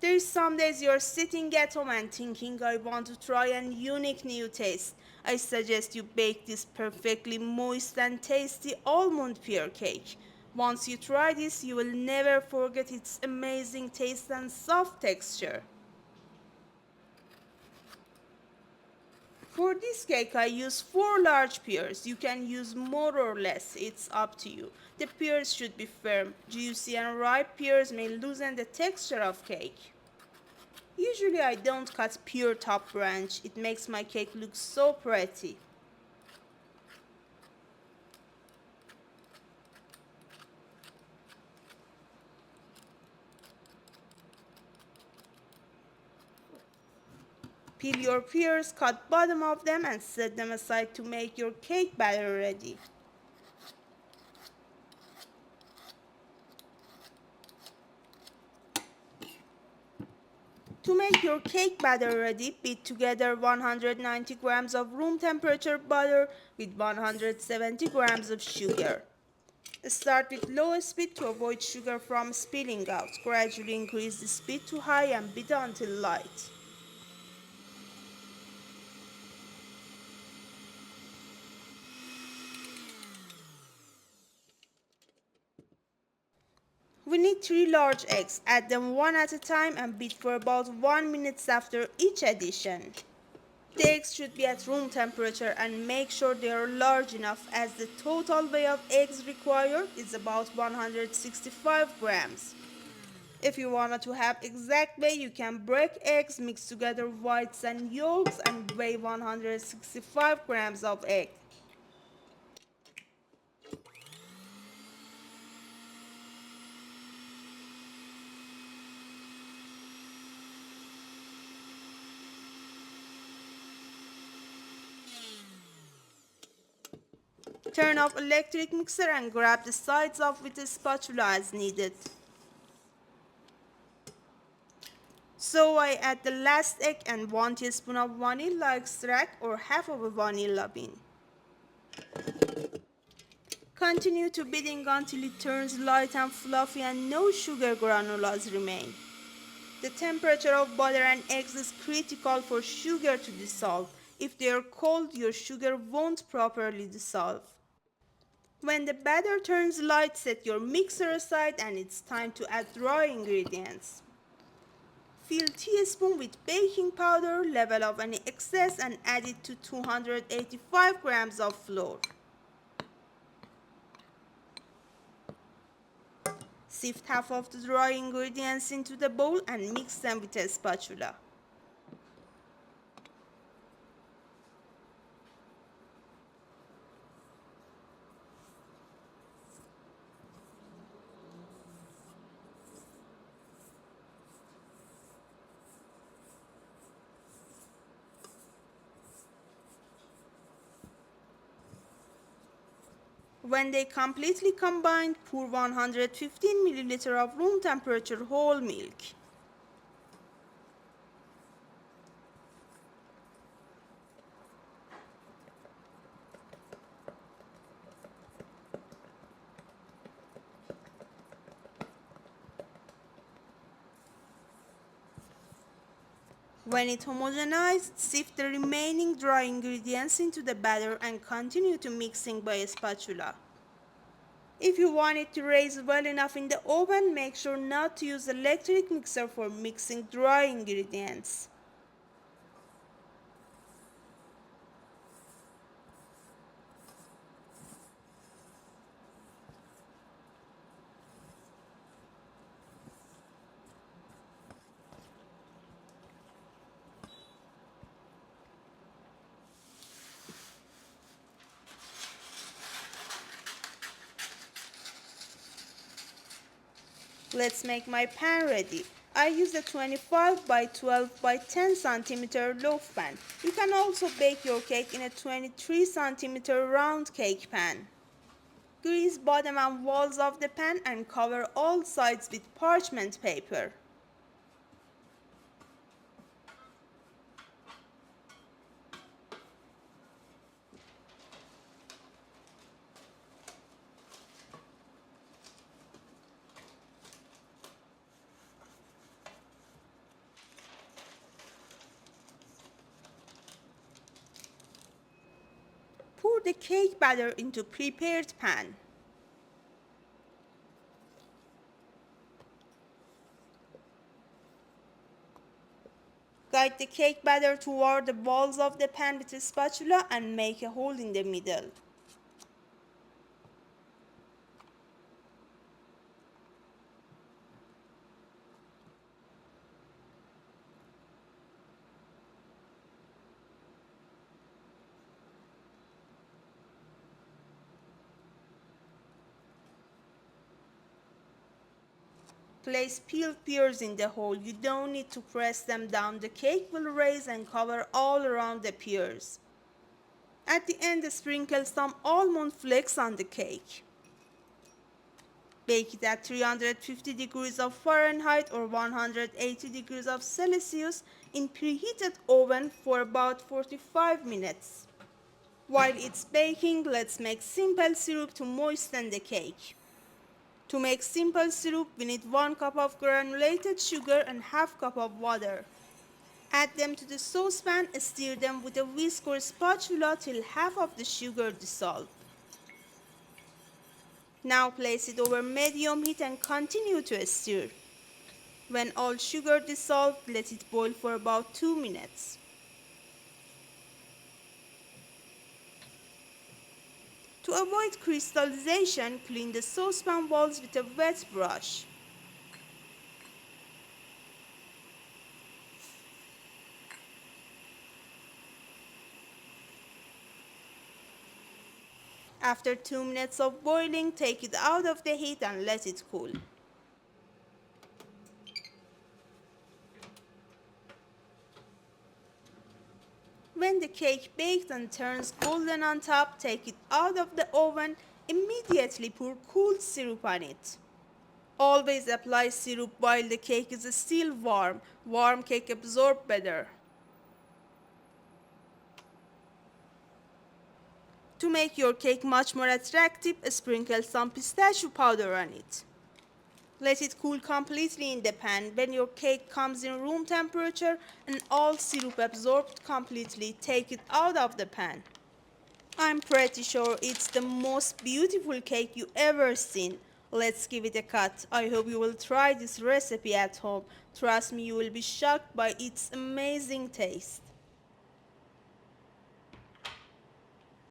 There's some days you're sitting at home and thinking I want to try a unique new taste. I suggest you bake this perfectly moist and tasty almond pear cake. Once you try this, you will never forget its amazing taste and soft texture. For this cake I use 4 large pears. You can use more or less, it's up to you. The pears should be firm. Juicy and ripe pears may loosen the texture of cake. Usually I don't cut pure top branch, it makes my cake look so pretty. Peel your pears, cut bottom of them and set them aside to make your cake batter ready. To make your cake batter ready, beat together 190 grams of room temperature butter with 170 grams of sugar. Start with low speed to avoid sugar from spilling out. Gradually increase the speed to high and beat until light. We need 3 large eggs. Add them one at a time and beat for about 1 minute after each addition. The eggs should be at room temperature and make sure they are large enough as the total weight of eggs required is about 165 grams. If you wanted to have exact weight, you can break eggs, mix together whites and yolks and weigh 165 grams of egg. Turn off electric mixer and grab the sides off with a spatula as needed. So I add the last egg and 1 teaspoon of vanilla extract or half of a vanilla bean. Continue to beating until it turns light and fluffy and no sugar granules remain. The temperature of butter and eggs is critical for sugar to dissolve. If they are cold, your sugar won't properly dissolve. When the batter turns light, set your mixer aside and it's time to add dry ingredients. Fill teaspoon with baking powder, level off any excess and add it to 285 grams of flour. Sift half of the dry ingredients into the bowl and mix them with a spatula. When they completely combine, pour 115 milliliters of room temperature whole milk. When it homogenized, sift the remaining dry ingredients into the batter and continue to mixing by a spatula. If you want it to raise well enough in the oven, make sure not to use electric mixer for mixing dry ingredients. Let's make my pan ready. I use a 25 by 12 by 10 centimeter loaf pan. You can also bake your cake in a 23 centimeter round cake pan. Grease bottom and walls of the pan and cover all sides with parchment paper. the cake batter into prepared pan. Guide the cake batter toward the walls of the pan with a spatula and make a hole in the middle. Place peeled pears in the hole. You don't need to press them down. The cake will raise and cover all around the pears. At the end, sprinkle some almond flakes on the cake. Bake it at 350 degrees of Fahrenheit or 180 degrees of Celsius in preheated oven for about 45 minutes. While it's baking, let's make simple syrup to moisten the cake. To make simple syrup, we need 1 cup of granulated sugar and half cup of water. Add them to the saucepan, stir them with a whisk or spatula till half of the sugar dissolves. Now place it over medium heat and continue to stir. When all sugar dissolves, let it boil for about 2 minutes. To avoid crystallization, clean the saucepan walls with a wet brush. After 2 minutes of boiling, take it out of the heat and let it cool. When the cake baked and turns golden on top, take it out of the oven. Immediately pour cool syrup on it. Always apply syrup while the cake is still warm. Warm cake absorbs better. To make your cake much more attractive, sprinkle some pistachio powder on it. Let it cool completely in the pan. When your cake comes in room temperature and all syrup absorbed completely, take it out of the pan. I'm pretty sure it's the most beautiful cake you ever seen. Let's give it a cut. I hope you will try this recipe at home. Trust me, you will be shocked by its amazing taste.